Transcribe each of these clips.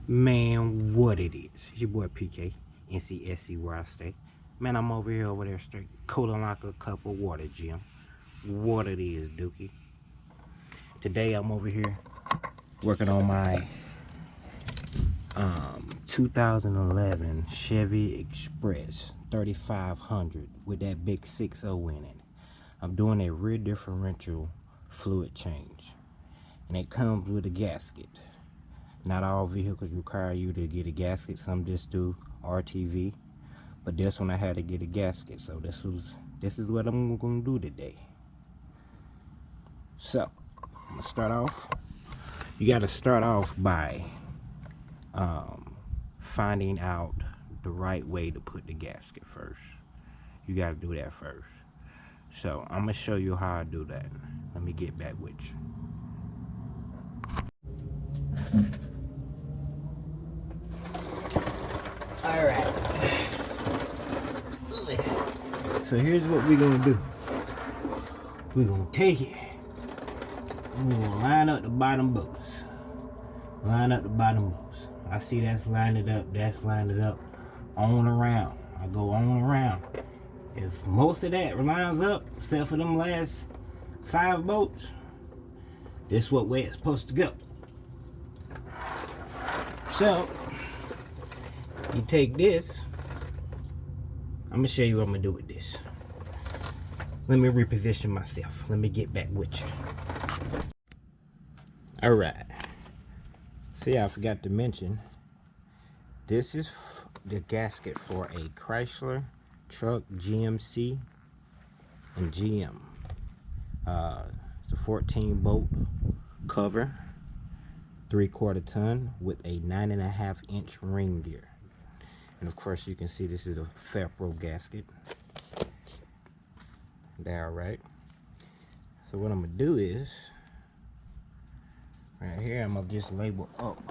Man, what it is? It's your boy PK, NCSC where I stay. Man, I'm over here over there straight. Cooling like a cup of water, Jim. What it is, Dookie. Today I'm over here working on my 2011 Chevy Express 3500 with that big 6.0 in it. I'm doing a rear differential fluid change, and it comes with a gasket. Not all vehicles require you to get a gasket. Some just do RTV, but this one I had to get a gasket. So this is what I'm gonna do today. So I'm gonna start off. You got to start off by finding out the right way to put the gasket first. You got to do that first. So I'm gonna show you how I do that. Let me get back with you. Alright, so here's what we're gonna do. We're gonna take it, we're gonna line up the bottom bolts. Line up the bottom bolts. I see that's lined it up, that's lined it up. On around, I go on around. If most of that lines up, except for them last 5 bolts, this is what way it's supposed to go. So you take this. I'm gonna show you what I'm gonna do with this. Let me reposition myself. Let me get back with you. All right. See, I forgot to mention, this is the gasket for a Chrysler truck, GMC, and GM. It's a 14 bolt cover, 3/4 ton with a 9.5 inch ring gear. And of course you can see this is a Fepro gasket. There, right? So what I'm gonna do is, right here, I'm gonna just label up.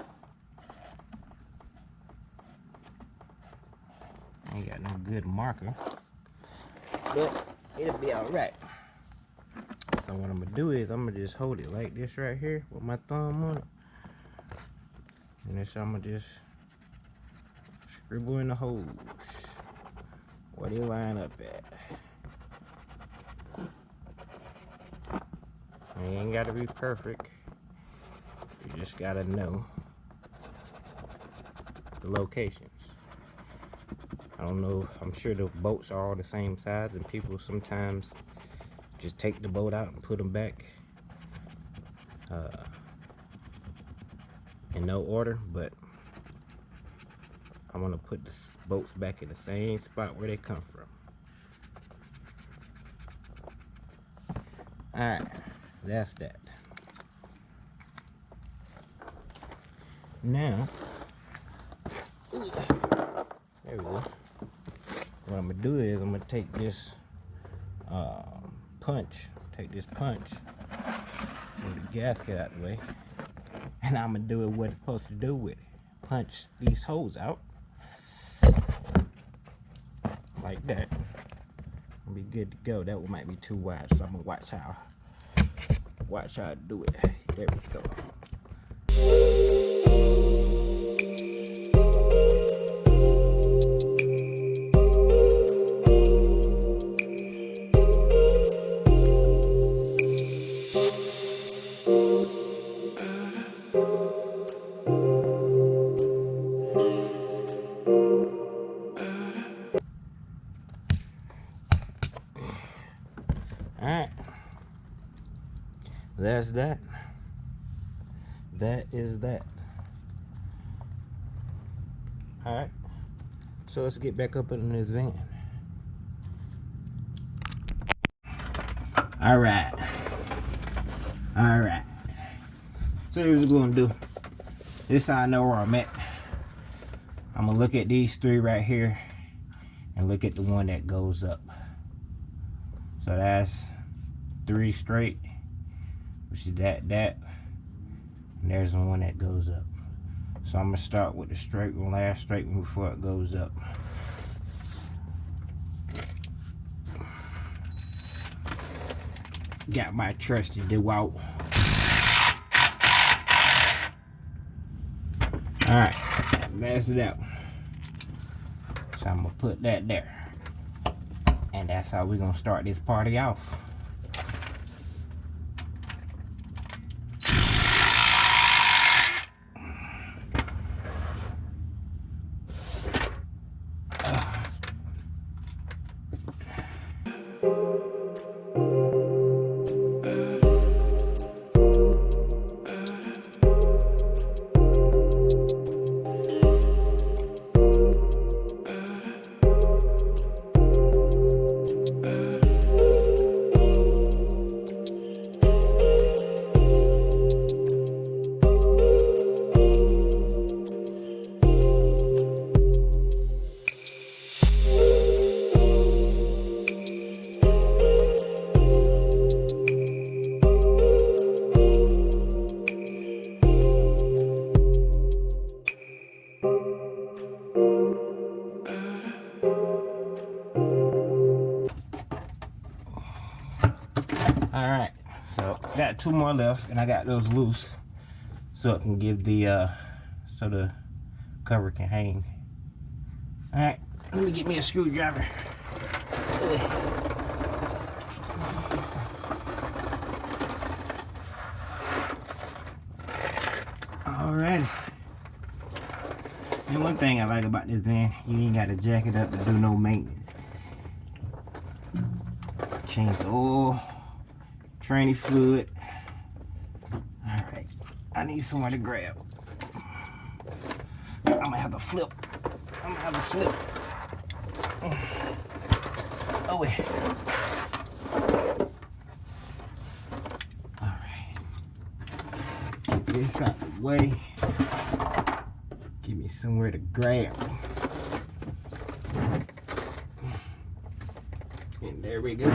I ain't got no good marker, but it'll be alright. So what I'm gonna do is, I'm gonna just hold it like this right here with my thumb on it. And this, I'm gonna just scribble in the holes where they line up at. It ain't gotta be perfect. You just gotta know the locations. I don't know, I'm sure the bolts are all the same size, and people sometimes just take the bolt out and put them back in no order, but I want to put the bolts back in the same spot where they come from. Alright, that's that. Now, there we go. What I'm gonna do is, I'm gonna take this punch, move the gasket out the way, and I'm gonna do it what it's supposed to do with it. Punch these holes out like that. I'll be good to go. That one might be too wide, so I'm gonna watch how I do it. There we go. Alright, that's that. That is that. Alright, so let's get back up in this van. Alright. So here's what we're gonna do. This is how I know where I'm at. I'm gonna look at these 3 right here and look at the one that goes up. So that's 3 straight, which is that, and there's the one that goes up. So I'm gonna start with the straight one, last straight one before it goes up. Got my trusty DeWalt. Alright, that's it out. So I'm gonna put that there. And that's how we're gonna start this party off. Alright, so got 2 more left, and I got those loose so it can give the so the cover can hang. Alright, let me get me a screwdriver. Alrighty. And one thing I like about this van, you ain't got to jack it up to do no maintenance. Change the oil, tranny fluid. Alright, I need somewhere to grab. I'm gonna have to flip. Oh wait. Alright. Get this out the way. Give me somewhere to grab. And there we go.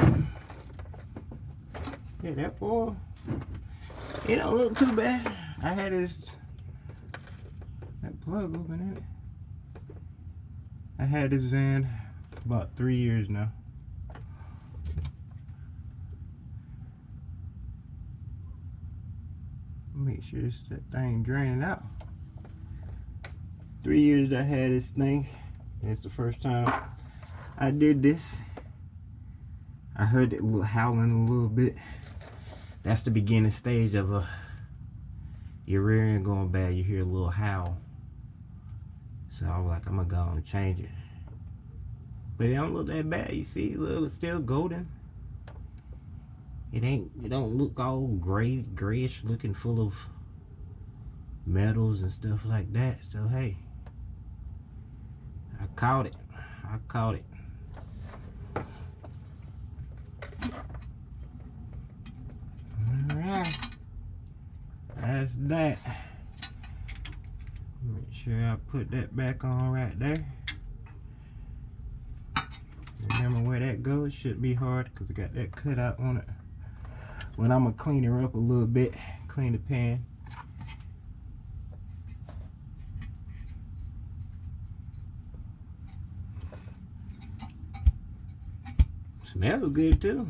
Yeah, that oil, it don't look too bad. I had that plug open in it. I had this van about 3 years now. Make sure that thing draining out. 3 years I had this thing. It's the first time I did this. I heard it howling a little bit. That's the beginning stage of your rear end going bad. You hear a little howl. So I was like, I'm gonna go and change it. But it don't look that bad. You see, look, it's still golden. It don't look all grayish looking, full of metals and stuff like that. So hey, I caught it. Alright, that's that. Make sure I put that back on right there. Remember where that goes. Should be hard because I got that cut out on it. When I'm gonna clean her up a little bit, clean the pan. Smells good too.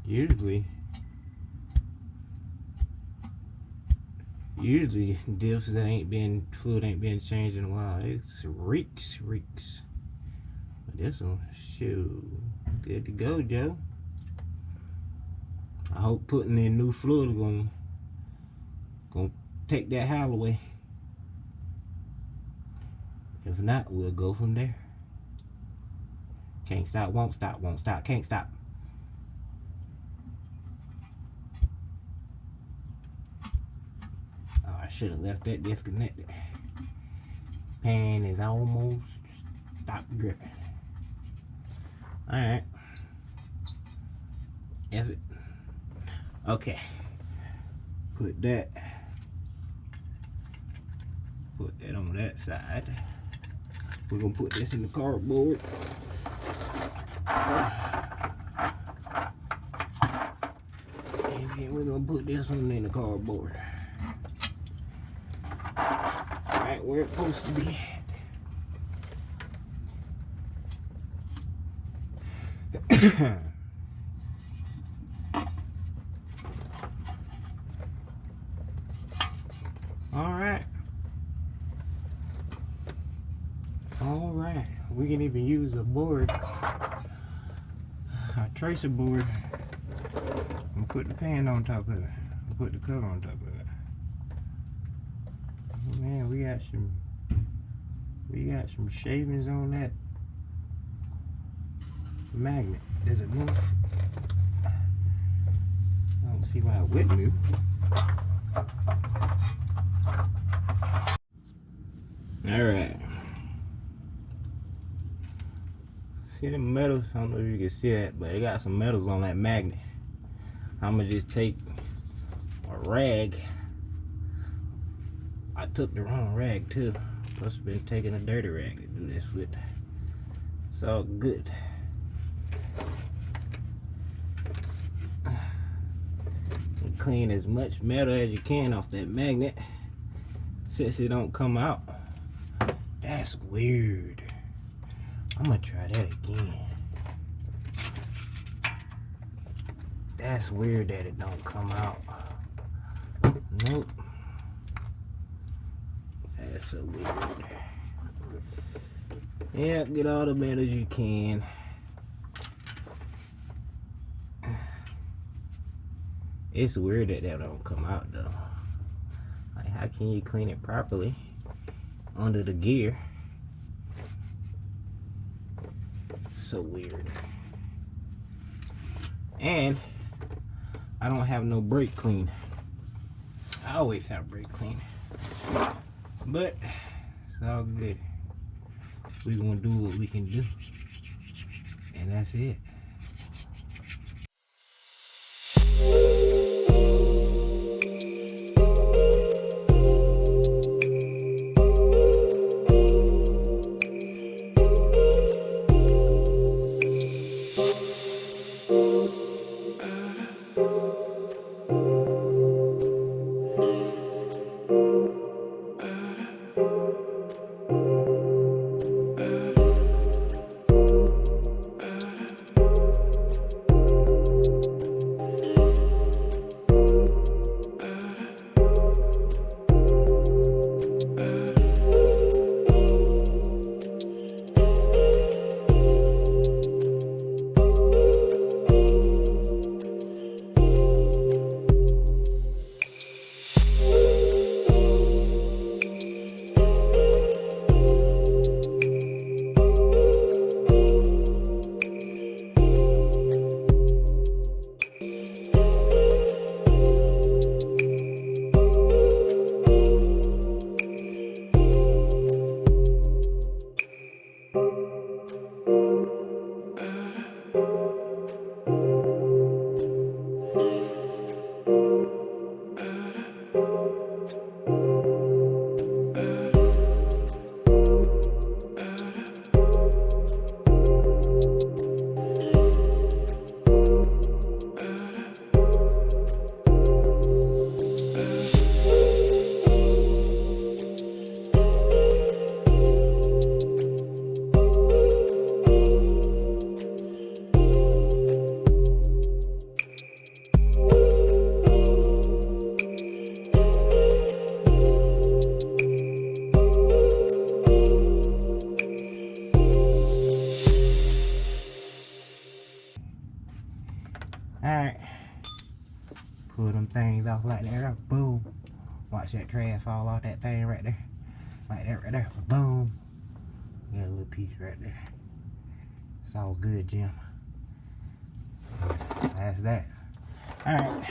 Usually diffs that fluid ain't been changed in a while. It's reeks. But this one, shoot, good to go, Joe. I hope putting in new fluid is gonna take that howl away. If not, we'll go from there. Can't stop, won't stop, can't stop. Oh, I should have left that disconnected. Pan is almost stopped dripping. Alright. F it. Okay. Put that on that side. We're gonna put this in the cardboard. And then we're gonna put this one in the cardboard. Right where it's supposed to be. Alright. Alright. We can even use a board, a tracer board, and put the pan on top of it. Put the cover on top of it. Oh man, we got some shavings on that magnet. Does it move? I don't see why it would move. Alright. See the metals? I don't know if you can see that, but it got some metals on that magnet. I'm gonna just take a rag. I took the wrong rag too. Plus been taking a dirty rag to do this with. It's all good. And clean as much metal as you can off that magnet since it don't come out. That's weird. I'm gonna try that again. That's weird that it don't come out. Nope. That's so weird. Yeah, get all the metals you can. It's weird that that don't come out though. Like, how can you clean it properly under the gear? So weird. And I don't have no brake clean. I always have brake clean, but it's all good. We're gonna do what we can do, and that's it. Alright. Pull them things off like that. Boom. Watch that trash fall off that thing right there. Like that right there. Boom. Got a little piece right there. It's all good, Jim. That's that. Alright.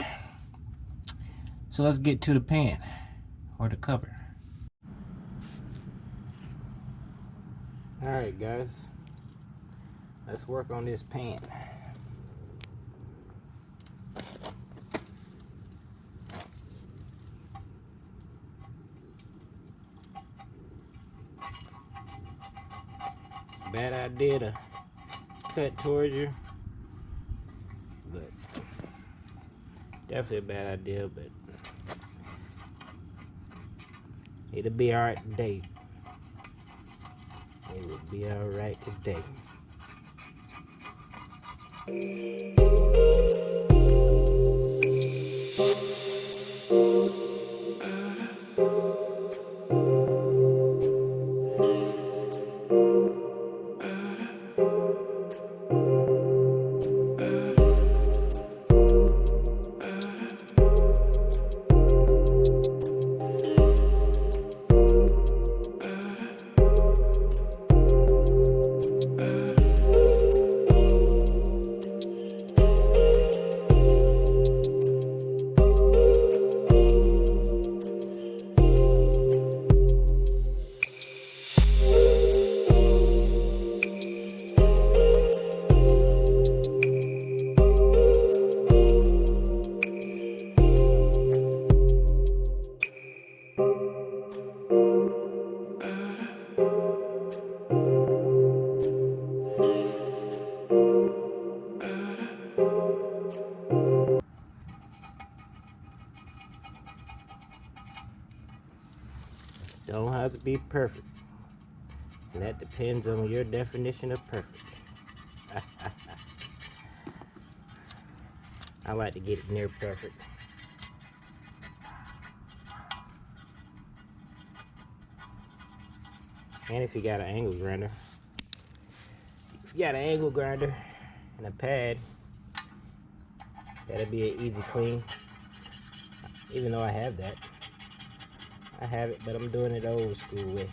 So let's get to the pan. Or the cover. Alright guys. Let's work on this pan. Bad idea to cut towards you, but definitely a bad idea, but it'll be alright today. It will be alright today. Don't have to be perfect. And that depends on your definition of perfect. I like to get it near perfect. And if you got an angle grinder, and a pad, that'll be an easy clean. Even though I have that. I have it, but I'm doing it the old school way.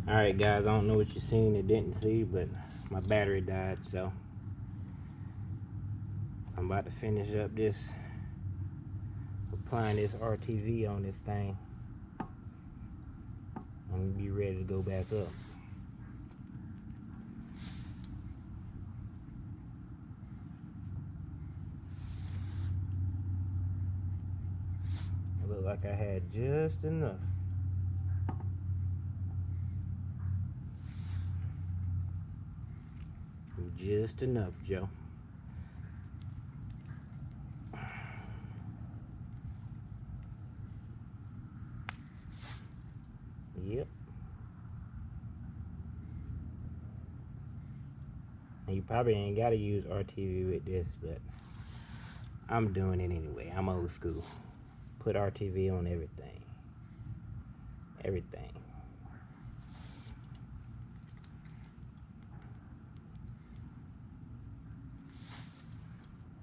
Alright guys, I don't know what you're seeing or didn't see, but my battery died, so I'm about to finish up this, applying this RTV on this thing. I'm gonna be ready to go back up. It looked like I had just enough. Just enough, Joe. Yep. And you probably ain't got to use RTV with this, but I'm doing it anyway. I'm old school. Put RTV on everything. Everything.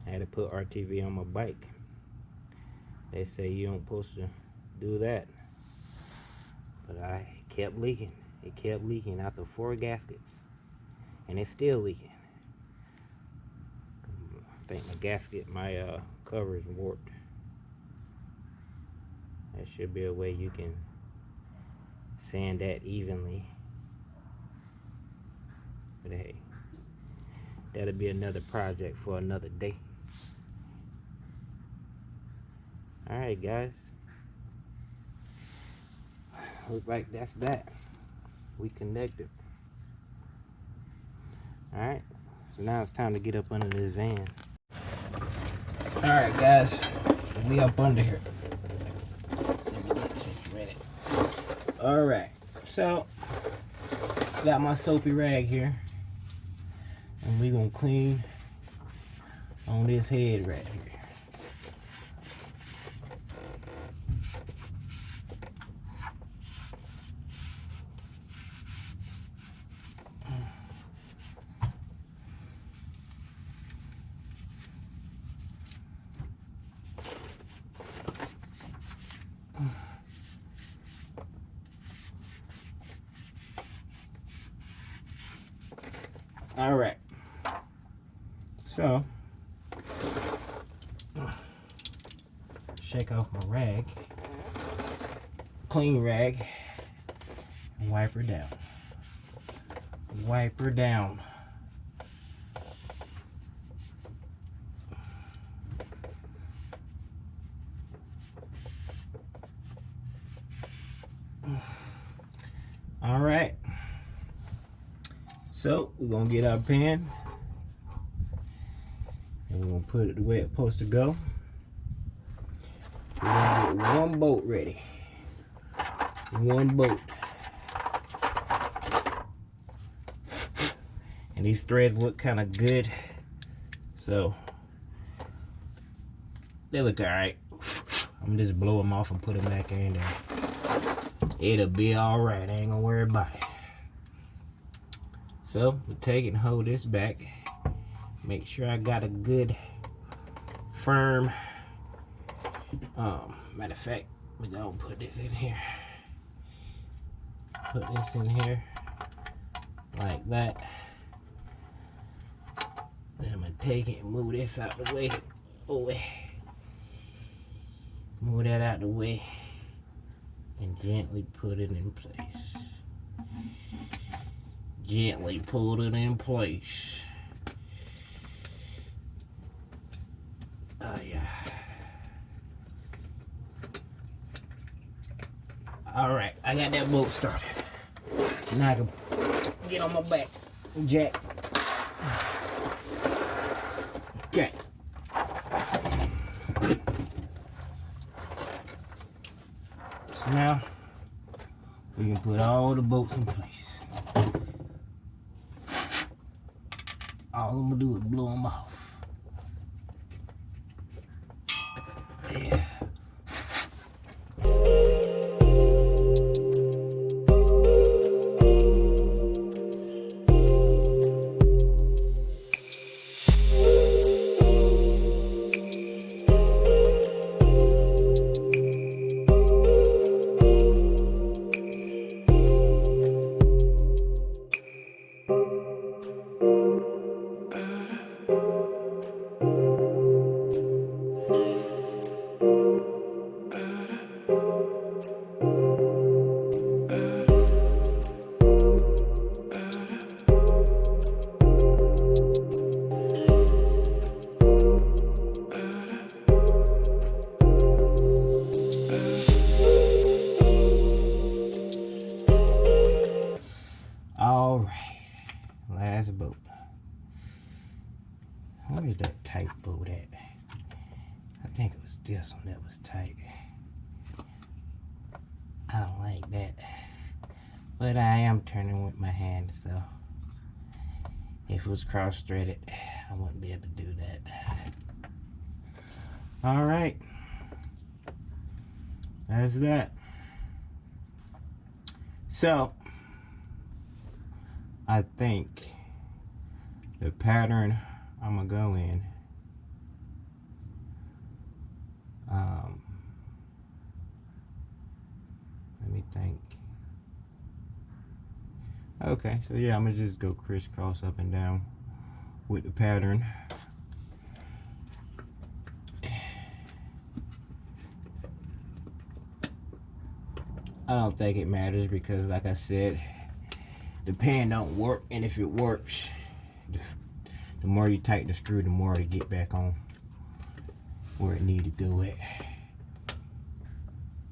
I had to put RTV on my bike. They say you don't supposed to do that. But I kept leaking. It kept leaking after 4 gaskets. And it's still leaking. I think my gasket, my cover is warped. There should be a way you can sand that evenly. But hey, that'll be another project for another day. Alright guys, look like that's that. We connected. Alright, so now it's time to get up under this van. Alright guys, we up under here. Let me get situated. Alright, so got my soapy rag here, and we gonna clean on this head right here. All right, so shake off my rag, clean rag, and wipe her down. Wipe her down. All right. So we're gonna get our pan and we're gonna put it the way it's supposed to go. We're gonna get one bolt ready. One bolt. And these threads look kind of good, so they look all right. I'm just blow them off and put them back in there. It'll be all right. I ain't gonna worry about it. So we take it and hold this back. Make sure I got a good firm. Matter of fact, we're gonna put this in here. Put this in here like that. Then I'm gonna take it and move this out the way. Move that out the way and gently put it in place. Gently pull it in place. boat started. Now I can get on my back, jack. Okay. So now we can put all the bolts in place. All I'm gonna do is blow them off. Yeah. All right, last boat. Where's that tight boat at? I think it was this one that was tight. I don't like that, but I am turning with my hand, so if it was cross-threaded, I wouldn't be able to do that. All right, that's that. So I think the pattern I'm gonna go in, let me think. Okay, so yeah, I'm gonna just go crisscross up and down with the pattern. I don't think it matters because, like I said, the pan don't work, and if it works, the more you tighten the screw, the more to get back on where it need to go at.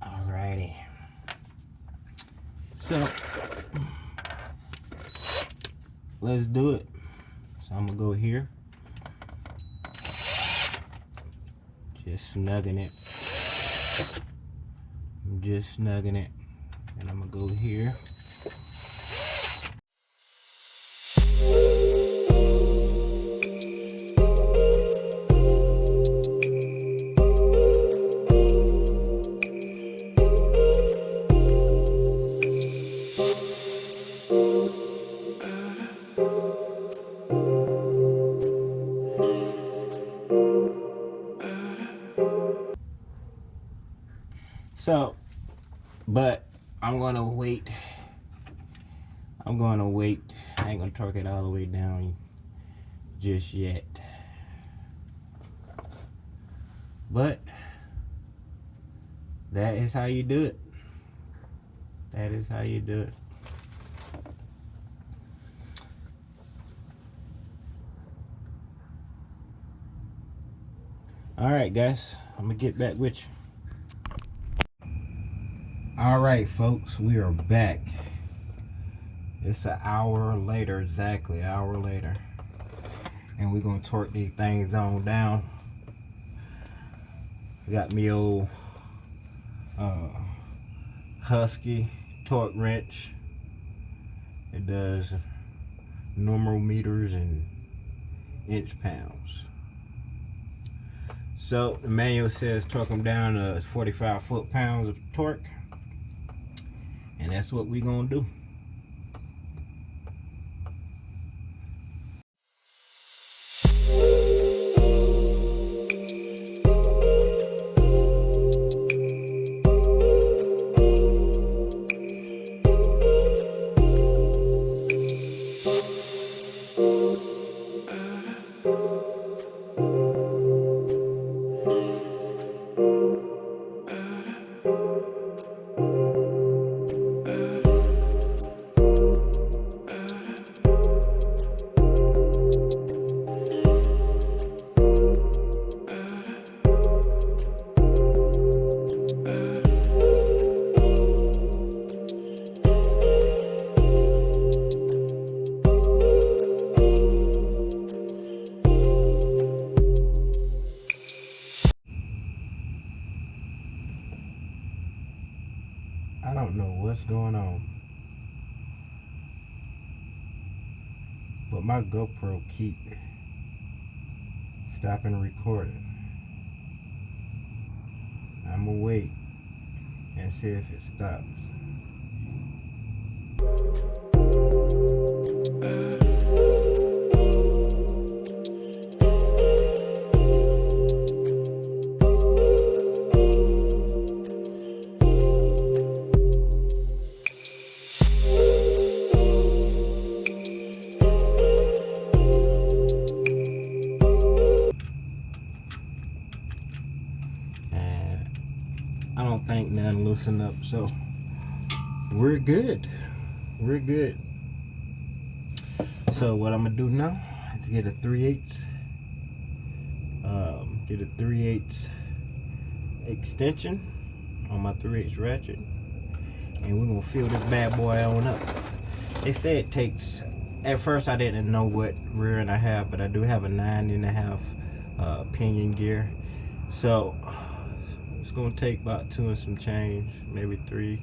Alrighty. So let's do it. So I'm gonna go here, just snugging it. I'm just snugging it, and I'm gonna go here. So, but I'm gonna wait. I ain't gonna torque it all the way down just yet. But that is how you do it. That is how you do it. All right, guys, I'm gonna get back with you. All right, folks, we are back. It's an hour later, exactly an hour later, and we're gonna torque these things on down. Got me old Husky torque wrench. It does normal meters and inch pounds. So the manual says torque them down to 45 foot-pounds of torque, and that's what we're gonna do. but my GoPro keep stopping recording. I'm gonna wait and see if it stops. I don't think none loosened up, so we're good. We're good. So what I'm gonna do now is get a 3/8 extension on my 3/8 ratchet, and we're gonna fill this bad boy on up. They say it takes. At first, I didn't know what rear end I have, but I do have a 9.5 pinion gear, so it's gonna take about 2 and some change, maybe 3.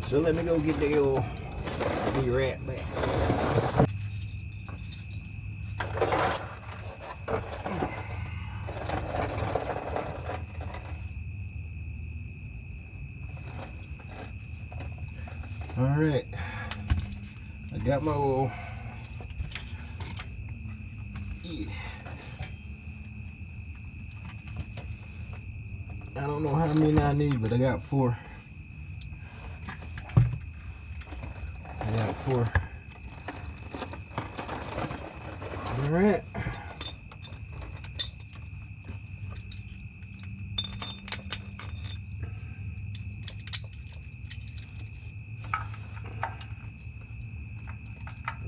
So let me go get the oil. I'll be right back. All right, I got my oil. Yeah. I don't know how many I need, but I got 4. All right.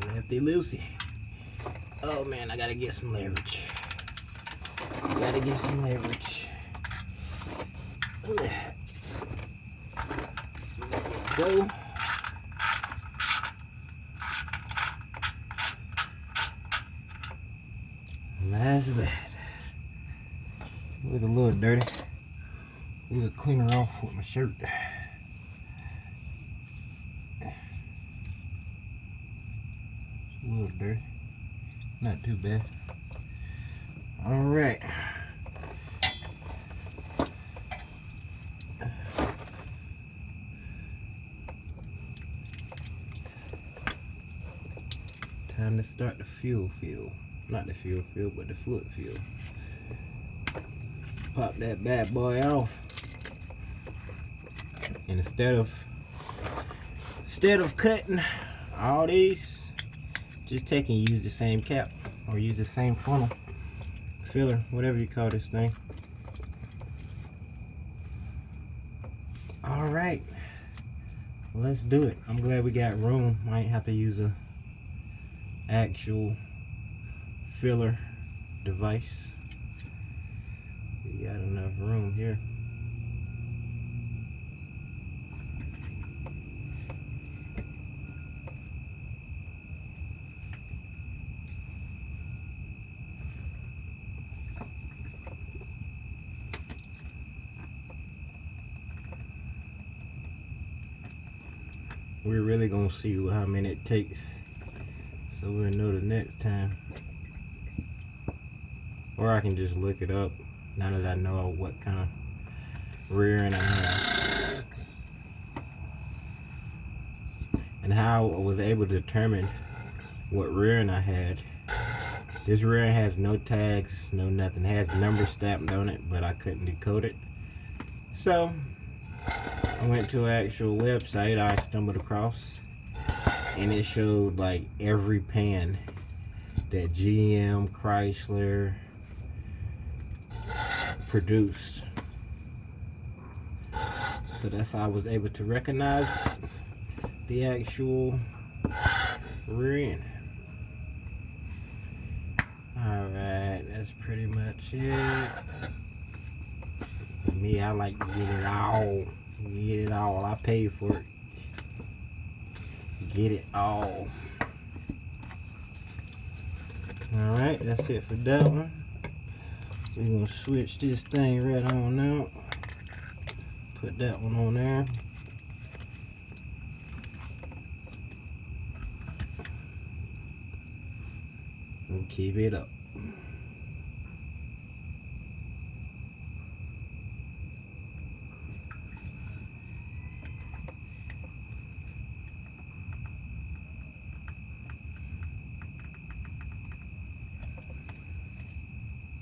Lefty loosey. Oh man, I gotta get some leverage. Go. And that's that. Look a little dirty. We'll clean her off with my shirt. It's a little dirty. Not too bad. All right. Time to start the fuel fill. Not the fuel fill, but the fluid fill. Pop that bad boy off. And instead of cutting all these, just take and use the same cap or use the same funnel, filler, whatever you call this thing. All right, let's do it. I'm glad we got room. I ain't have to use a actual filler device. We got enough room here. We're really gonna see how many it takes, so we'll know the next time. Or I can just look it up now that I know what kind of rear end I have. And how I was able to determine what rear end I had. This rear end has no tags, no nothing. It has numbers stamped on it, but I couldn't decode it. So I went to an actual website I stumbled across, and it showed like every pan that GM, Chrysler produced. So that's how I was able to recognize the actual rear end. Alright, that's pretty much it. For me, I like to get it all. Get it all. I paid for it. Get it all. Alright, that's it for that one. We're gonna switch this thing right on out. Put that one on there. And keep it up.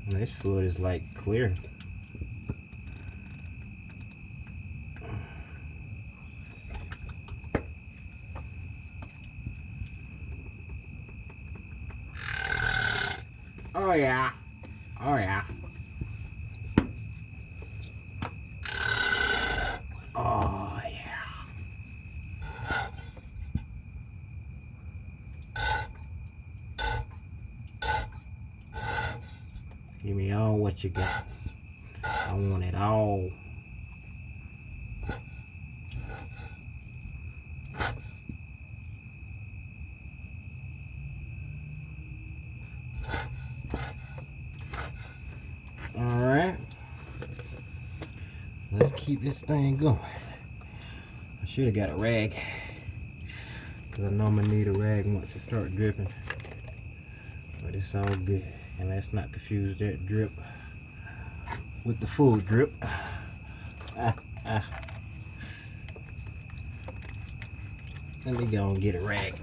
This fluid is like clear. Oh yeah. Oh yeah. Oh yeah. Give me all what you got. I want it all. Alright. Let's keep this thing going. I should have got a rag, because I know I'm going to need a rag once it starts dripping. But it's all good. And let's not confuse that drip with the full drip. Let me go and get a rag.